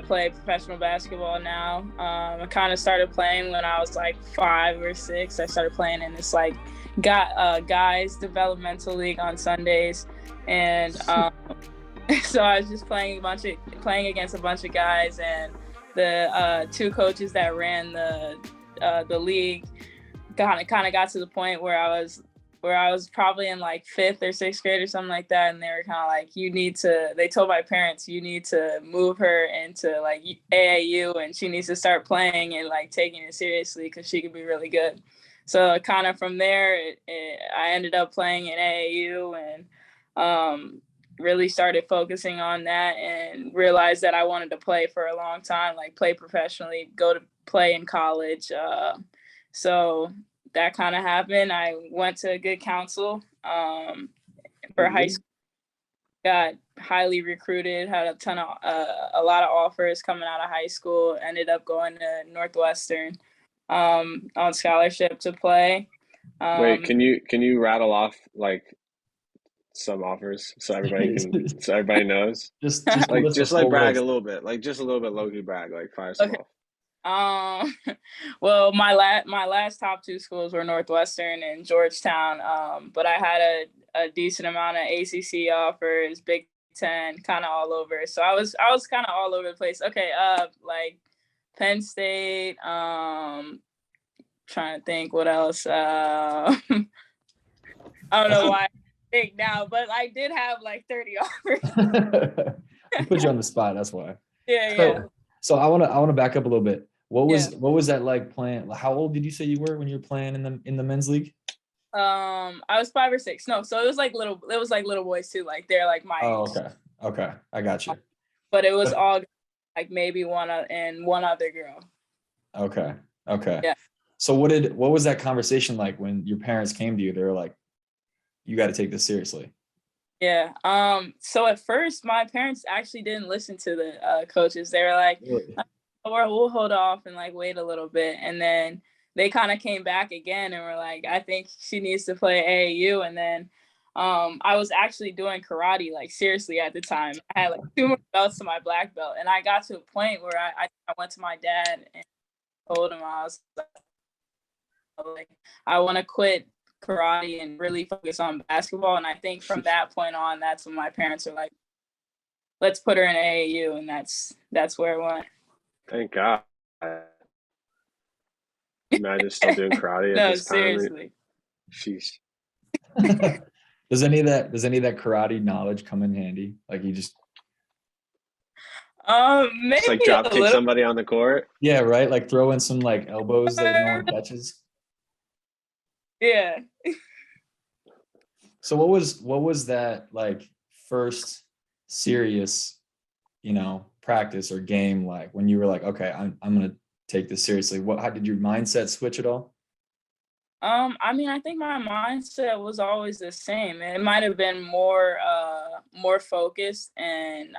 play professional basketball now. I kind of started playing when I was like 5 or 6. I started playing in this like guys developmental league on Sundays, and so I was just playing against a bunch of guys, and the 2 coaches that ran the league kind of got to the point where I was probably in like 5th or 6th grade or something like that. And they were kind of like, they told my parents, you need to move her into like AAU, and she needs to start playing and like taking it seriously because she could be really good. So kind of from there, I ended up playing in AAU and really started focusing on that, and realized that I wanted to play for a long time, like play professionally, go to play in college. So that kind of happened. I went to a good Counsel for high school. Got highly recruited, had a lot of offers coming out of high school. Ended up going to Northwestern on scholarship to play. Wait, can you rattle off like some offers so everybody knows? Just Just like brag a little bit, like just a little bit low-key brag, like fire some off. Well, my last top 2 schools were Northwestern and Georgetown. But I had a decent amount of ACC offers, Big Ten, kind of all over. So I was kind of all over the place. Okay, like Penn State. Trying to think what else. I don't know why I think now, but I did have like 30 offers. I put you on the spot. That's why. Yeah. So I want to back up a little bit. What was that like playing? How old did you say you were when you were playing in the men's league? I was 5 or 6. No, so it was like little boys too. Like they're like my age. Okay, I got you. But it was all like maybe one other girl. Okay. Yeah. So what was that conversation like when your parents came to you? They were like, you got to take this seriously. Yeah. So at first, my parents actually didn't listen to the coaches. They were like, Really? we'll hold off and like wait a little bit. And then they kind of came back again and were like, I think she needs to play AAU. And then I was actually doing karate, like seriously at the time. I had like 2 more belts to my black belt. And I got to a point where I went to my dad and told him, I was like, I want to quit karate and really focus on basketball. And I think from that point on, that's when my parents were like, let's put her in AAU. And that's where it went. Thank God. Imagine still doing karate at this time. Seriously. Sheesh. Does any of that karate knowledge come in handy? Like you just maybe just like drop kick somebody on the court. Yeah, right. Like throw in some like elbows that no one catches. Yeah. So what was that like first serious, practice or game like when you were like, okay, I'm gonna take this seriously? How did your mindset switch at all? I mean, I think my mindset was always the same. It might have been more focused, and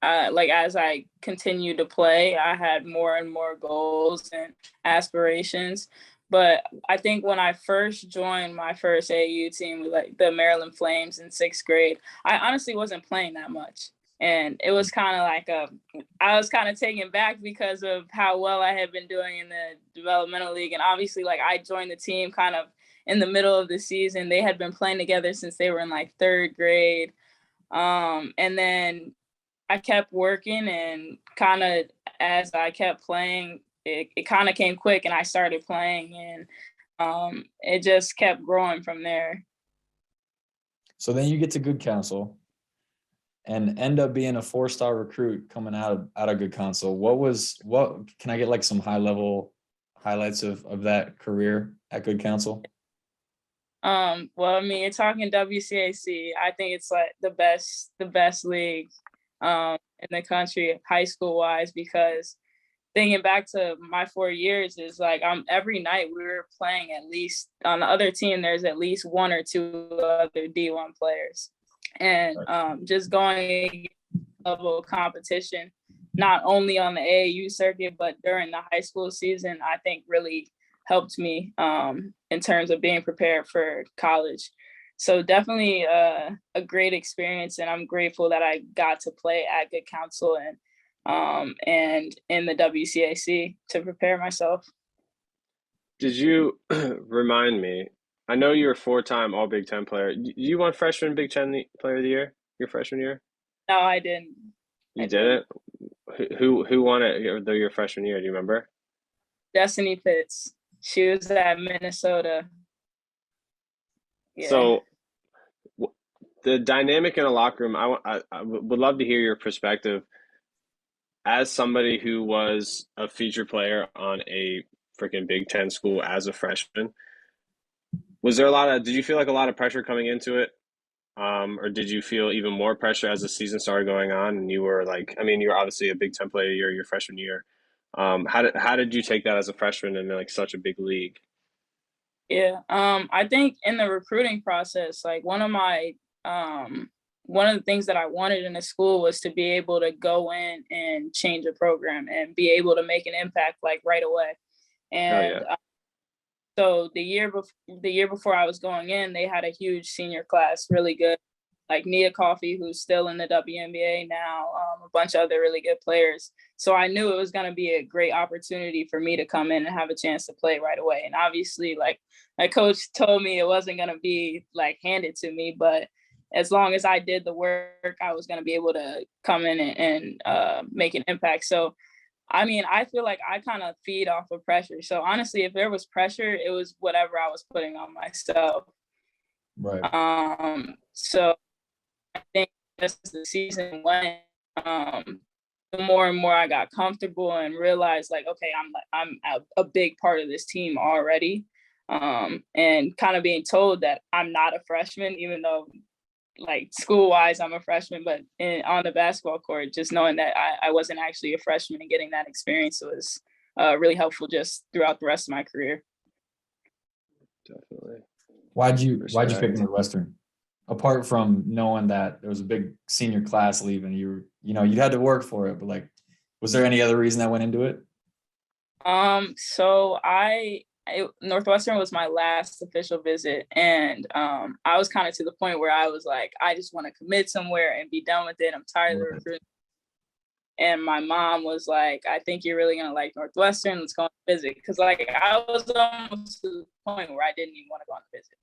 like as I continued to play, I had more and more goals and aspirations. But I think when I first joined my first AAU team with like the Maryland Flames in 6th grade, I honestly wasn't playing that much. And it was kind of like I was kind of taken back because of how well I had been doing in the developmental league. And obviously, like I joined the team kind of in the middle of the season. They had been playing together since they were in like 3rd grade. And then I kept working, and kind of as I kept playing, it kind of came quick, and I started playing, and it just kept growing from there. So then you get to Good Counsel and end up being a 4-star recruit coming out of Good Counsel. What can I get like some high level highlights of that career at Good Counsel? Well, I mean, you're talking WCAC. I think it's like the best league in the country, high school wise, because thinking back to my 4 years is like every night we were playing at least on the other team. There's at least 1 or 2 other D1 players, and just going level competition, not only on the AAU circuit but during the high school season, I think really helped me in terms of being prepared for college. So definitely a great experience, and I'm grateful that I got to play at Good Counsel. And and in the WCAC to prepare myself. Did you remind me? I know you're a four-time All Big Ten player. You won freshman Big Ten Player of the Year your freshman year? No, I didn't. You didn't? Who won it though your freshman year? Do you remember? Destiny Pitts. She was at Minnesota. Yeah. So the dynamic in a locker room, I would love to hear your perspective as somebody who was a featured player on a freaking Big Ten school as a freshman. Was there did you feel like a lot of pressure coming into it? Or did you feel even more pressure as the season started going on and you were you were obviously a Big Ten player your freshman year. How did you take that as a freshman in like such a big league? Yeah. I think in the recruiting process, like one of the things that I wanted in a school was to be able to go in and change a program and be able to make an impact like right away. And so the year before I was going in, they had a huge senior class, really good, like Nia Coffey, who's still in the WNBA now, a bunch of other really good players. So I knew it was going to be a great opportunity for me to come in and have a chance to play right away. And obviously, like my coach told me, it wasn't going to be like handed to me, but as long as I did the work, I was going to be able to come in and make an impact. So I mean, I feel like I kind of feed off of pressure. So honestly, if there was pressure, it was whatever I was putting on myself. Right. So I think as the season went, the more and more I got comfortable and realized like, okay, I'm a big part of this team already. And kind of being told that I'm not a freshman, even though like school-wise, I'm a freshman, but on the basketball court, just knowing that I wasn't actually a freshman and getting that experience was really helpful just throughout the rest of my career. Definitely. Why'd you pick Northwestern? Apart from knowing that there was a big senior class leaving, you had to work for it, but like, was there any other reason that went into it? So Northwestern was my last official visit, and I was kind of to the point where I was like, I just want to commit somewhere and be done with it. I'm tired of the recruiting. And my mom was like, I think you're really gonna like Northwestern. Let's go on a visit, because like I was almost to the point where I didn't even want to go on the visit.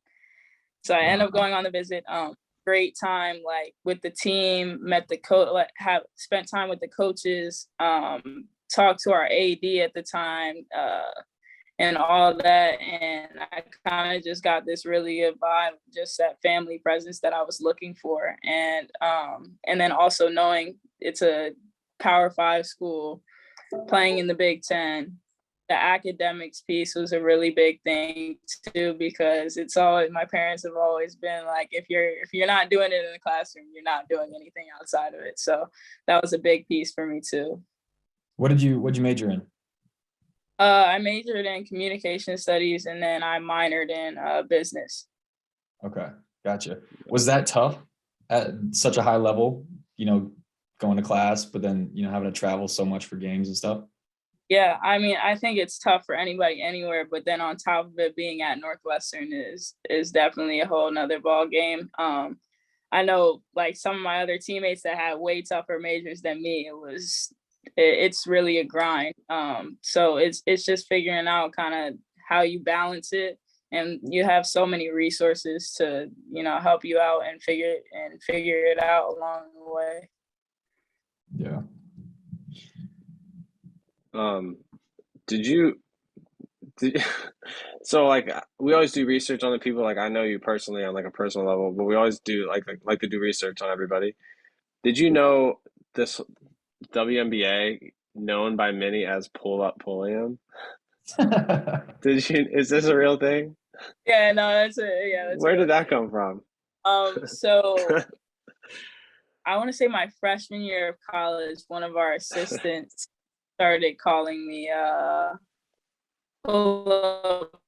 So I ended up going on the visit. Great time, like with the team, met the coach, spent time with the coaches, talked to our AD at the time. And all that, and I kind of just got this really good vibe, just that family presence that I was looking for, and then also knowing it's a Power 5 school, playing in the Big Ten, the academics piece was a really big thing too, because my parents have always been like, if you're not doing it in the classroom, you're not doing anything outside of it. So that was a big piece for me too. What'd you major in? I majored in communication studies, and then I minored in business. Okay, gotcha. Was that tough at such a high level, going to class, but then, having to travel so much for games and stuff? Yeah, I mean, I think it's tough for anybody anywhere, but then on top of it, being at Northwestern is definitely a whole nother ball game. I know like some of my other teammates that had way tougher majors than me, it's really a grind. So it's just figuring out kind of how you balance it, and you have so many resources to help you out and figure it out along the way. Yeah. So like we always do research on the people, like I know you personally on like a personal level, but we always do like to do research on everybody. Did you know this WNBA, known by many as Up Pulliam? Is this a real thing? Yeah, no, that's it. Yeah, that's where did that come from? So I want to say my freshman year of college, one of our assistants started calling me pull up.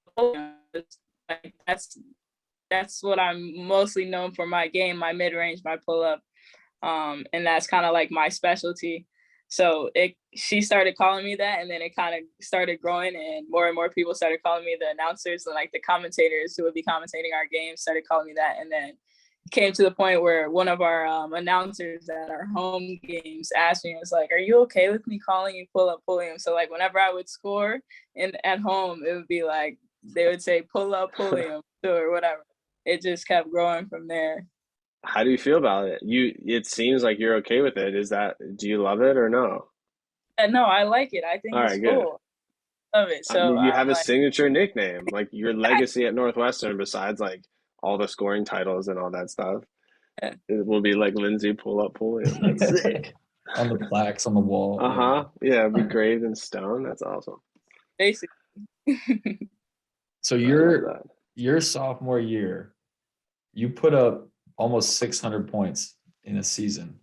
Like that's what I'm mostly known for, my game, my mid-range, my pull-up. And that's kind of like my specialty. So she started calling me that, and then it kind of started growing, and more people started calling me. The announcers and like the commentators who would be commentating our games started calling me that, and then came to the point where one of our announcers at our home games asked me, was like, "Are you okay with me calling you Up Pulliam?" So like whenever I would score at home, it would be like they would say Up Pulliam or whatever. It just kept growing from there. How do you feel about it? It seems like you're okay with it. Do you love it or no? And no, I like it. I All think it's right, good. cool. Love it. I mean, So you I'm have a like, signature nickname, like your legacy at Northwestern, besides like all the scoring titles and all that stuff. It will be like Lindsey Pulliam. That's sick. On the plaques on the wall. Uh-huh. Yeah, it'll be graved in stone. That's awesome. basically. So I love that. your sophomore year, you put up almost 600 points in a season.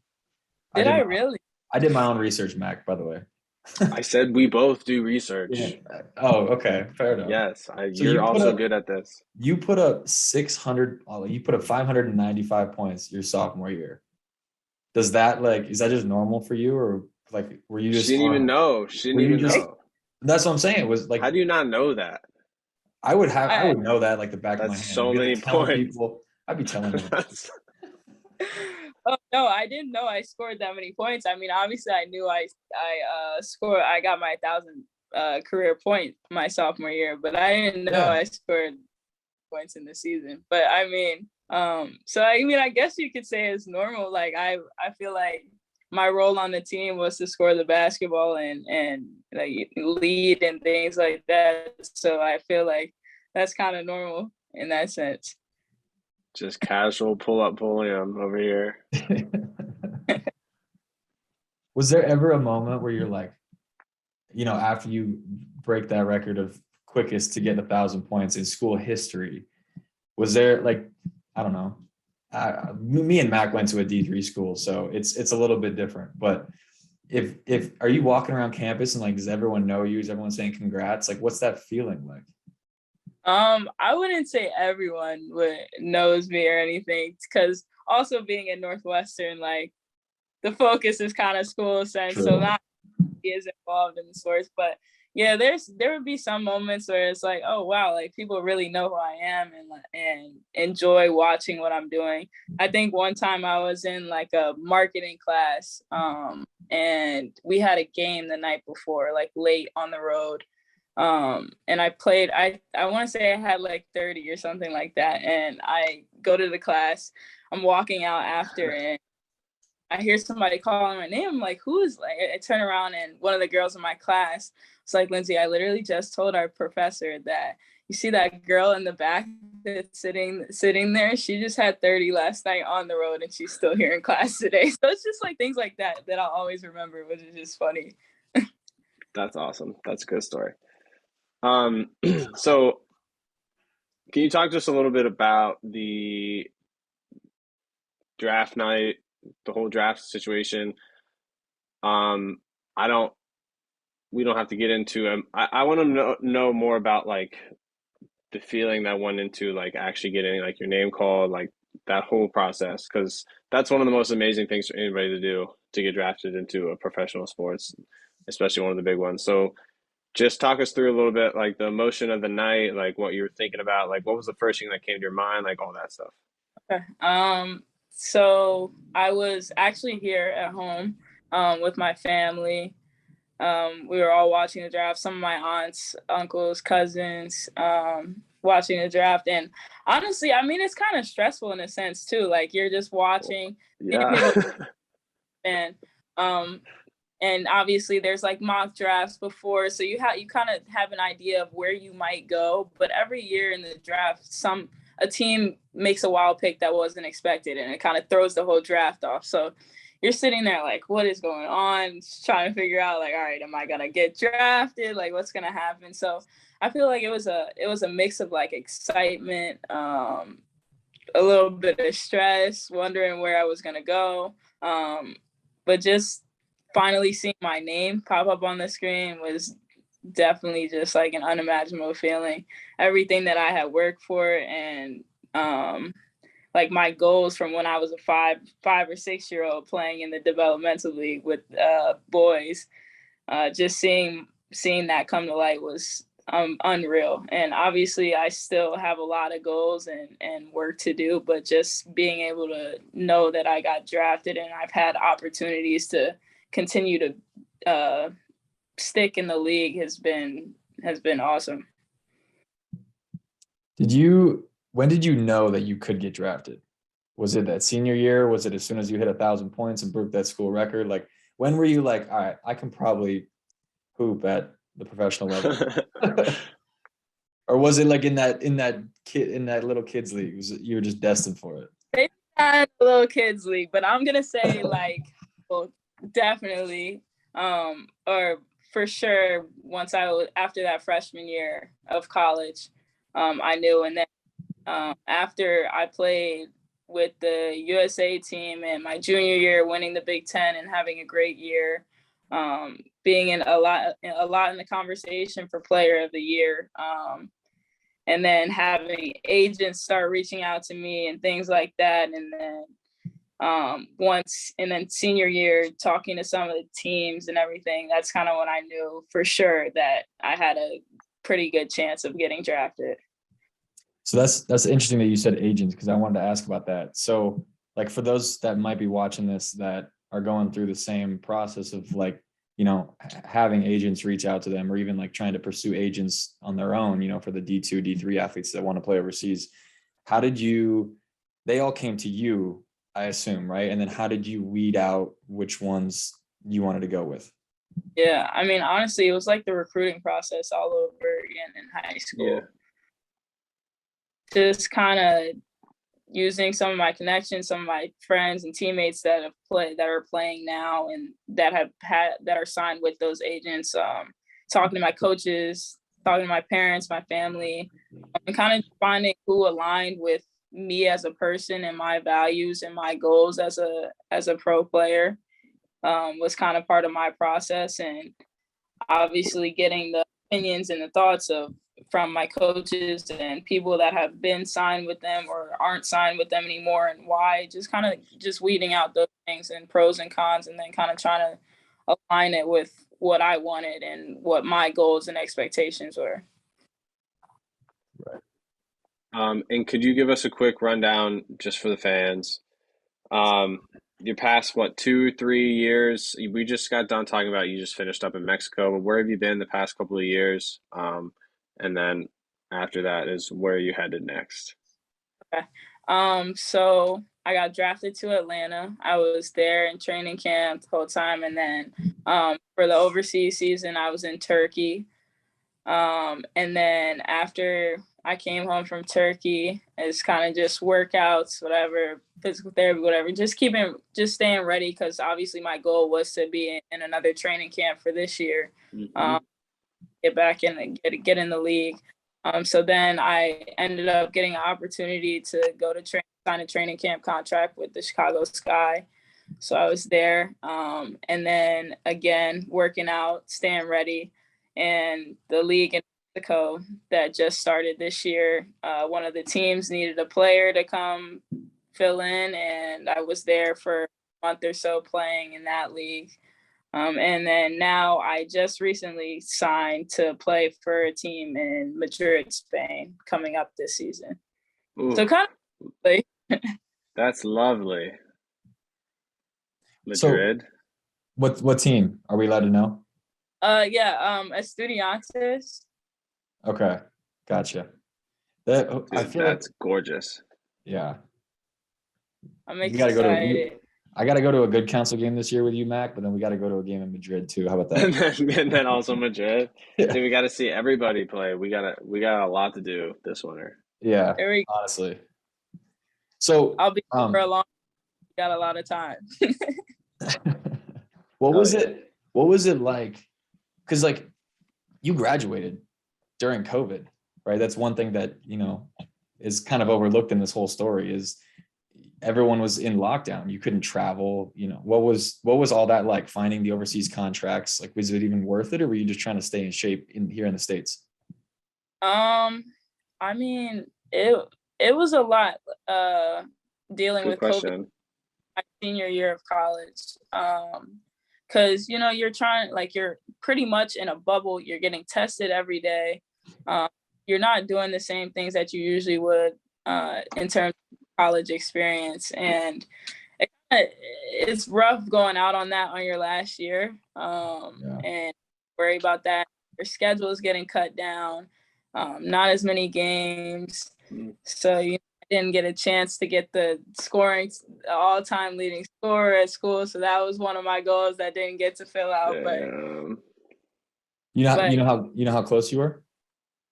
Did I really? I did my own research, Mac, by the way. I said we both do research. Yeah. Oh, okay. Fair enough. Yes, So you're also good at this. You put up 600, you put up 595 points your sophomore year. Does that is that just normal for you, or like were you just? She didn't even know. She didn't even know. That's what I'm saying. It was like. How do you not know that? I would know that like the back of my hand. So many points. I'd be telling them. Oh no, I didn't know I scored that many points. I mean, obviously, I knew I scored. I got my 1,000 career point my sophomore year, but I didn't know I scored points in the season. But I mean, so I mean, I guess you could say it's normal. Like I feel like my role on the team was to score the basketball and like lead and things like that. So I feel like that's kind of normal in that sense. Just casual Up Pulliam over here. Was there ever a moment where you're like, after you break that record of quickest to get 1,000 points in school history, was there like, I don't know, me and Mac went to a D3 school, so it's a little bit different. But if are you walking around campus and like, does everyone know you? Is everyone saying congrats? Like, what's that feeling like? I wouldn't say everyone knows me or anything, because also being at Northwestern, like the focus is kind of school sense, so not is involved in the sports. But yeah, there would be some moments where it's like, oh wow, like people really know who I am and enjoy watching what I'm doing. I think one time I was in like a marketing class, and we had a game the night before, like late on the road. And I played, I want to say I had like 30 or something like that. And I go to the class, I'm walking out after, and I hear somebody calling my name. I'm like, who is, like, I turn around and one of the girls in my class was like, Lindsay, I literally just told our professor that you see that girl in the back that's sitting there. She just had 30 last night on the road and she's still here in class today. So it's just like things like that I'll always remember, which is just funny. That's awesome. That's a good story. So can you talk to us a little bit about the draft night, the whole draft situation? We don't have to get into I want to know more about like the feeling that went into like actually getting like your name called, like that whole process, because that's one of the most amazing things for anybody to do, to get drafted into a professional sports, especially one of the big ones. So just talk us through a little bit, like the emotion of the night, like what you were thinking about, like what was the first thing that came to your mind, like all that stuff. Okay. So I was actually here at home with my family. We were all watching the draft. Some of my aunts, uncles, cousins, watching the draft. And honestly, I mean, it's kind of stressful in a sense too. Like you're just watching. Yeah. And obviously there's like mock drafts before, so you kind of have an idea of where you might go. But every year in the draft, a team makes a wild pick that wasn't expected, and it kind of throws the whole draft off. So you're sitting there like, what is going on? Just trying to figure out like, all right, am I gonna get drafted? Like, what's gonna happen? So I feel like it was a mix of like excitement, a little bit of stress, wondering where I was gonna go, but just finally seeing my name pop up on the screen was definitely just like an unimaginable feeling. Everything that I had worked for and like my goals from when I was a 5 or 6 year old playing in the developmental league with boys, just seeing that come to light was unreal. And obviously I still have a lot of goals and work to do, but just being able to know that I got drafted and I've had opportunities to continue to stick in the league has been awesome. When did you know that you could get drafted? Was it that senior year? Was it as soon as you hit 1,000 points and broke that school record? Like, when were you like, all right, I can probably hoop at the professional level? Or was it like in that little kids league? You were just destined for it? They had a little kids league, but I'm gonna say like, well, definitely, or for sure. Once after that freshman year of college, I knew, and then after I played with the USA team and my junior year, winning the Big Ten and having a great year, being in a lot in the conversation for Player of the Year. And then having agents start reaching out to me and things like that. And then senior year, talking to some of the teams and everything, that's kind of when I knew for sure that I had a pretty good chance of getting drafted. So that's interesting that you said agents, because I wanted to ask about that. So like, for those that might be watching this that are going through the same process of like, you know, having agents reach out to them, or even like trying to pursue agents on their own, you know, for the D2, D3 athletes that want to play overseas. They all came to you, I assume, right? And then how did you weed out which ones you wanted to go with? Yeah, I mean, honestly, it was like the recruiting process all over again in high school. Yeah. Just kind of using some of my connections, some of my friends and teammates that are playing now and that are signed with those agents, talking to my coaches, talking to my parents, my family, and kind of finding who aligned with me as a person and my values and my goals as a pro player, was kind of part of my process. And obviously getting the opinions and the thoughts from my coaches and people that have been signed with them or aren't signed with them anymore, and why, just weeding out those things and pros and cons, and then kind of trying to align it with what I wanted and what my goals and expectations were. Right. And could you give us a quick rundown just for the fans? Your past, 2-3 years? We just got done talking about you just finished up in Mexico, but where have you been the past couple of years? And then after that is where you headed next. Okay. So I got drafted to Atlanta. I was there in training camp the whole time. And then for the overseas season, I was in Turkey. And then after I came home from Turkey, it's kind of just workouts, whatever, physical therapy, whatever, just staying ready. Because obviously my goal was to be in another training camp for this year. Mm-hmm. Get back in and get in the league. So then I ended up getting an opportunity to go to sign a training camp contract with the Chicago Sky. So I was there. And then again, working out, staying ready. And the league in Mexico that just started this year, one of the teams needed a player to come fill in. And I was there for a month or so playing in that league. And then now I just recently signed to play for a team in Madrid, Spain, coming up this season. Ooh, so kind of like, that's lovely. Madrid. So what team are we allowed to know? Estudiantes. Okay, gotcha. Dude, I feel that's gorgeous. Yeah. I'm excited. I got to go to a good Counsel game this year with you, Mac, but then we got to go to a game in Madrid too. How about that? and then also Madrid. Yeah. Dude, we got to see everybody play. We got a lot to do this winter. Yeah, honestly. So I'll be for a long. Got a lot of time. What was it like? Because like you graduated during COVID, right? That's one thing that, you know, is kind of overlooked in this whole story is everyone was in lockdown. You couldn't travel, you know. What was all that like, finding the overseas contracts? Like, was it even worth it, or were you just trying to stay in shape here in the States? I mean, it was a lot dealing with COVID my senior year of college. Because, you know, you're pretty much in a bubble. You're getting tested every day. you're not doing the same things that you usually would in terms of college experience. And it's rough going out on that on your last year and worry about that. Your schedule is getting cut down, not as many games. So I didn't get a chance to get the all-time leading scorer at school. So that was one of my goals that didn't get to fill out. But you know how close you were?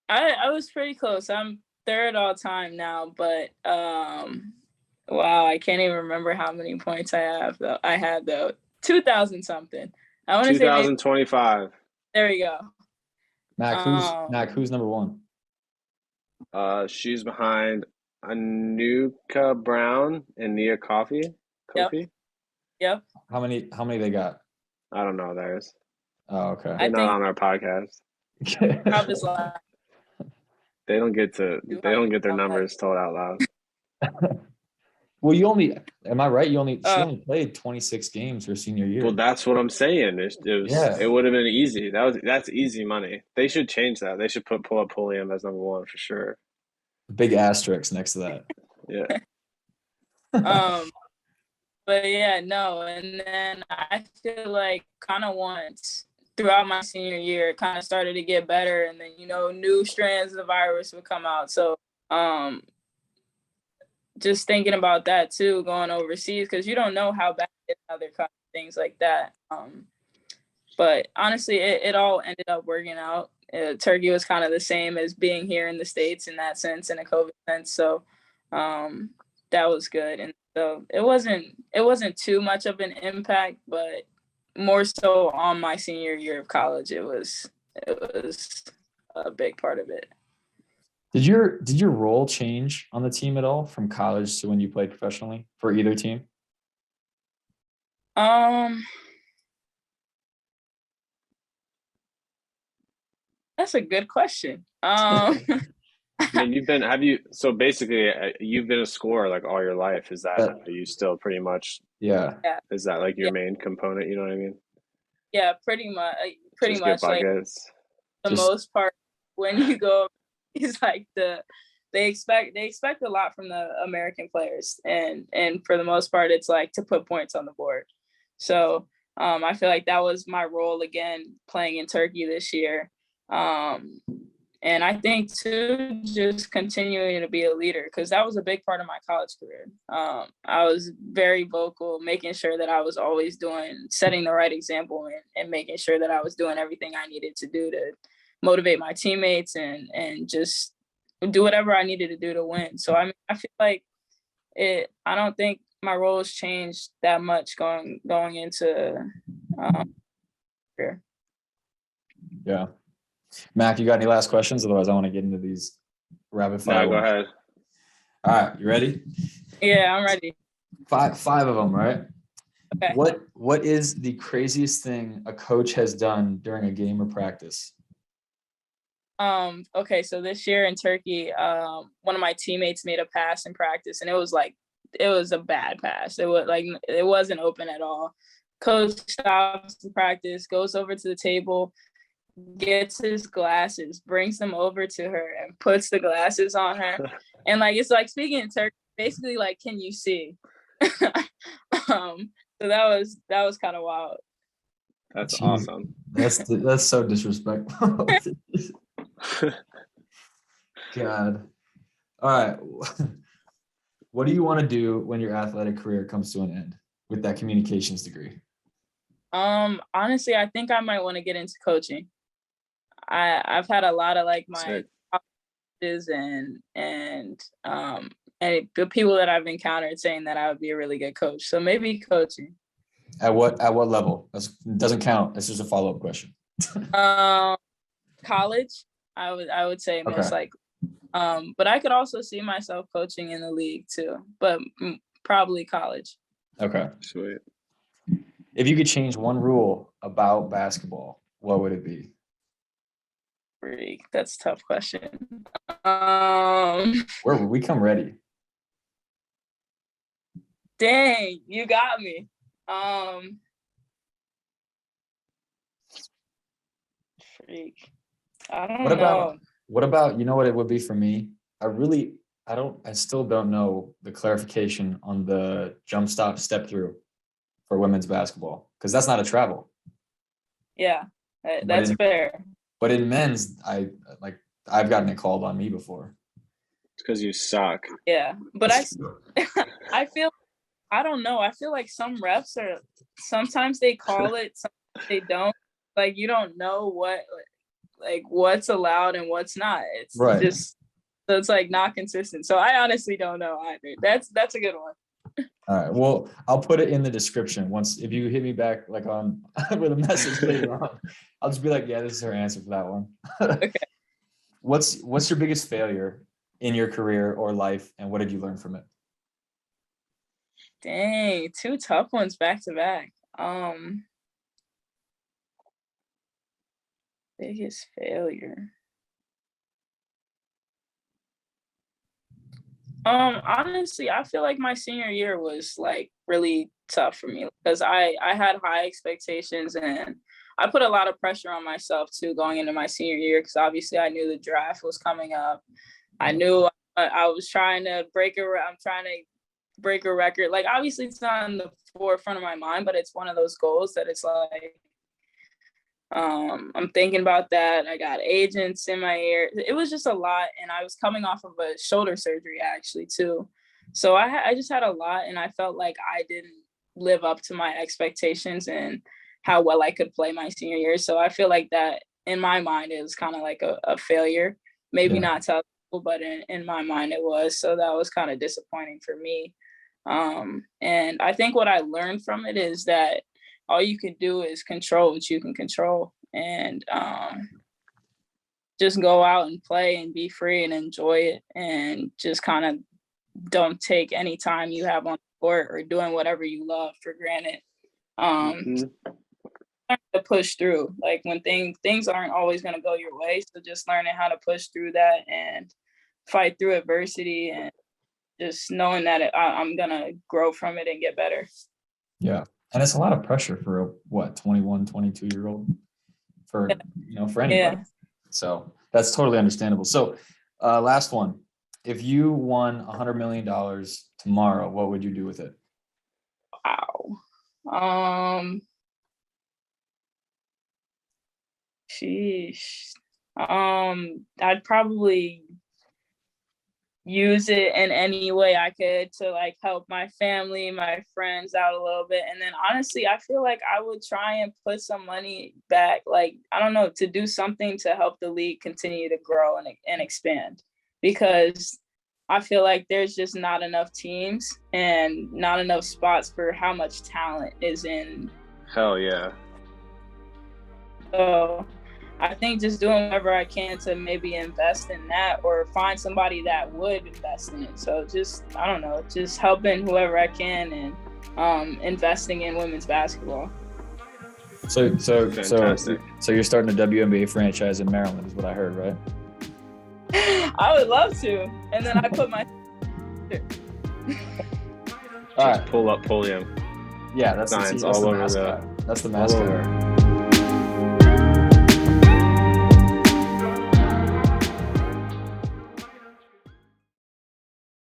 I was pretty close. I'm third all time now, but wow, I can't even remember how many points I had though. 2,000 something. I want to say 2025. There we go. Mac, who's number one? She's behind Anuka Brown and Nia Kofi. Yep. How many they got? I don't know theirs. Oh, okay. They're not on our podcast. They don't get their numbers told out loud. Well, am I right? She only played 26 games her senior year. Well, that's what I'm saying. It would have been easy. That's easy money. They should change that. They should put Up Pulliam as number one for sure. Big asterisk next to that. Yeah. But yeah, no. And then I feel like kind of once throughout my senior year, it kind of started to get better. And then, new strands of the virus would come out. So just thinking about that too, going overseas, because you don't know how bad it is, other kind of things like that. But honestly, it all ended up working out. Turkey was kind of the same as being here in the States in that sense, in a COVID sense. So that was good. And so it wasn't too much of an impact, but more so on my senior year of college, it was a big part of it. Did your role change on the team at all from college to when you played professionally for either team? That's a good question. You've been a scorer like all your life. Are you still pretty much? Yeah. Is that like your main component? You know what I mean? Yeah, pretty much. Pretty much. Like most part, when you go, it's like they expect a lot from the American players, and for the most part, it's like to put points on the board. So I feel like that was my role again playing in Turkey this year. And I think too, just continuing to be a leader, because that was a big part of my college career. I was very vocal, making sure that I was always setting the right example and making sure that I was doing everything I needed to do to motivate my teammates and just do whatever I needed to do to win. So I feel like I don't think my role has changed that much going into career. Yeah. Mac, you got any last questions? Otherwise, I want to get into these rapid fire. No, go ahead. All right, you ready? Yeah, I'm ready. Five of them, right? Okay. What is the craziest thing a coach has done during a game or practice? Okay, so this year in Turkey, one of my teammates made a pass in practice, and it was a bad pass. It wasn't open at all. Coach stops the practice, goes over to the table, gets his glasses, brings them over to her, and puts the glasses on her. And it's like speaking in Turkish, basically like, can you see? So that was kind of wild. That's awesome. That's so disrespectful. God. All right. What do you want to do when your athletic career comes to an end with that communications degree? Honestly, I think I might want to get into coaching. I've had a lot of my colleges and the people that I've encountered saying that I would be a really good coach. So maybe coaching. At what level? That doesn't count. It's just a follow-up question. College, I would say most likely. But I could also see myself coaching in the league too, but probably college. Okay. Sweet. If you could change one rule about basketball, what would it be? That's a tough question. We come ready. Dang, you got me. I don't know. What about, you know what it would be for me? I still don't know the clarification on the jump stop step through for women's basketball, because that's not a travel. Yeah, that's fair. But in men's, I've gotten it called on me before. It's because you suck. Yeah, but I feel, I don't know. I feel like some refs sometimes they call it, sometimes they don't. Like, you don't know what's allowed and what's not. It's right. Just, so it's like not consistent. So I honestly don't know either. That's a good one. All right. Well, I'll put it in the description if you hit me back like on with a message later on. I'll just be like, yeah, this is her answer for that one. Okay. What's your biggest failure in your career or life, and what did you learn from it? Dang, 2 tough ones back to back. Biggest failure. Honestly, I feel like my senior year was like really tough for me because I had high expectations, and I put a lot of pressure on myself too going into my senior year, because obviously I knew the draft was coming up. I knew I was trying to I'm trying to break a record. Like, obviously it's not in the forefront of my mind, but it's one of those goals that it's like, I'm thinking about that. I got agents in my ear. It was just a lot. And I was coming off of a shoulder surgery actually too. So I just had a lot, and I felt like I didn't live up to my expectations and how well I could play my senior year. So I feel like that in my mind, it was kind of like a failure, maybe not to other people, but in my mind it was. So that was kind of disappointing for me. And I think what I learned from it is that all you can do is control what you can control, and just go out and play and be free and enjoy it, and just kind of don't take any time you have on the court or doing whatever you love for granted. To push through, like when things aren't always going to go your way, so just learning how to push through that and fight through adversity, and just knowing that I'm going to grow from it and get better. Yeah. And it's a lot of pressure for a 21, 22-year-old for anybody. Yeah. So that's totally understandable. So last one, if you won $100 million tomorrow, what would you do with it? Wow. Sheesh. I'd probably use it in any way I could to like help my family, my friends out a little bit. And then honestly, I feel like I would try and put some money back, like, I don't know, to do something to help the league continue to grow and expand, because I feel like there's just not enough teams and not enough spots for how much talent is in. Hell yeah. So I think just doing whatever I can to maybe invest in that, or find somebody that would invest in it. So just, I don't know, just helping whoever I can, and investing in women's basketball. So you're starting a WNBA franchise in Maryland is what I heard, right? I would love to. And then I put my all right. Pull Up Pulliam. Yeah, that's all over the mascot. That's the mascot.